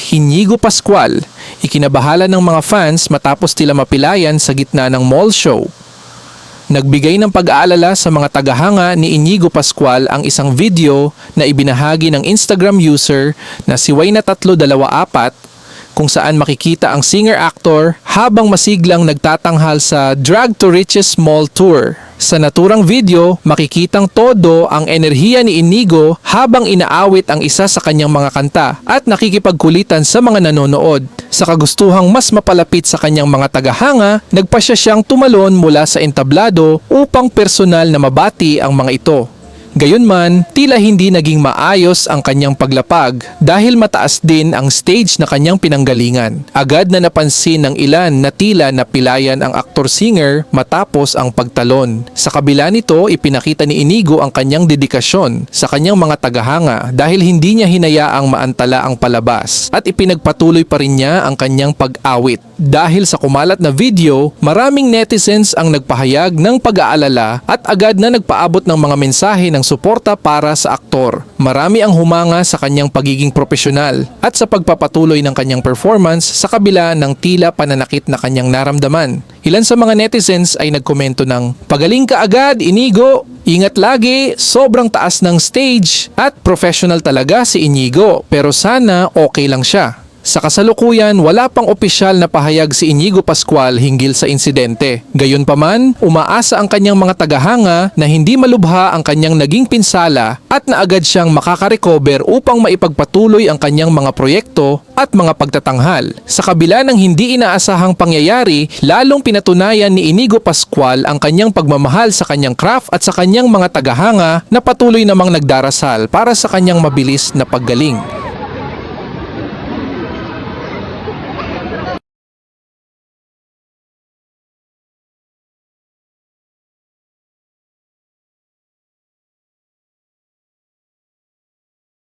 Inigo Pascual, ikinabahala ng mga fans matapos tila mapilayan sa gitna ng mall show. Nagbigay ng pag-aalala sa mga tagahanga ni Inigo Pascual ang isang video na ibinahagi ng Instagram user na si Wayna324 kung saan makikita ang singer-actor habang masiglang nagtatanghal sa Drag to Riches Mall Tour. Sa naturang video, makikitang todo ang enerhiya ni Inigo habang inaawit ang isa sa kanyang mga kanta at nakikipagkulitan sa mga nanonood. Sa kagustuhang mas mapalapit sa kanyang mga tagahanga, nagpasya siyang tumalon mula sa entablado upang personal na mabati ang mga ito. Gayunman, tila hindi naging maayos ang kanyang paglapag dahil mataas din ang stage na kanyang pinanggalingan. Agad na napansin ng ilan na tila napilayan ang aktor-singer matapos ang pagtalon. Sa kabila nito, ipinakita ni Inigo ang kanyang dedikasyon sa kanyang mga tagahanga dahil hindi niya hinayaang maantala ang palabas at ipinagpatuloy pa rin niya ang kanyang pag-awit. Dahil sa kumalat na video, maraming netizens ang nagpahayag ng pag-aalala at agad na nagpaabot ng mga mensahe ng suporta para sa aktor. Marami ang humanga sa kanyang pagiging profesional at sa pagpapatuloy ng kanyang performance sa kabila ng tila pananakit na kanyang naramdaman. Ilan sa mga netizens ay nagkomento ng, "Pagaling ka agad, Inigo! Ingat lagi, sobrang taas ng stage at professional talaga si Inigo, pero sana okay lang siya." Sa kasalukuyan, wala pang opisyal na pahayag si Inigo Pascual hinggil sa insidente. Gayunpaman, umaasa ang kanyang mga tagahanga na hindi malubha ang kanyang naging pinsala at na agad siyang makaka-recover upang maipagpatuloy ang kanyang mga proyekto at mga pagtatanghal. Sa kabila ng hindi inaasahang pangyayari, lalong pinatunayan ni Inigo Pascual ang kanyang pagmamahal sa kanyang craft at sa kanyang mga tagahanga na patuloy namang nagdarasal para sa kanyang mabilis na paggaling.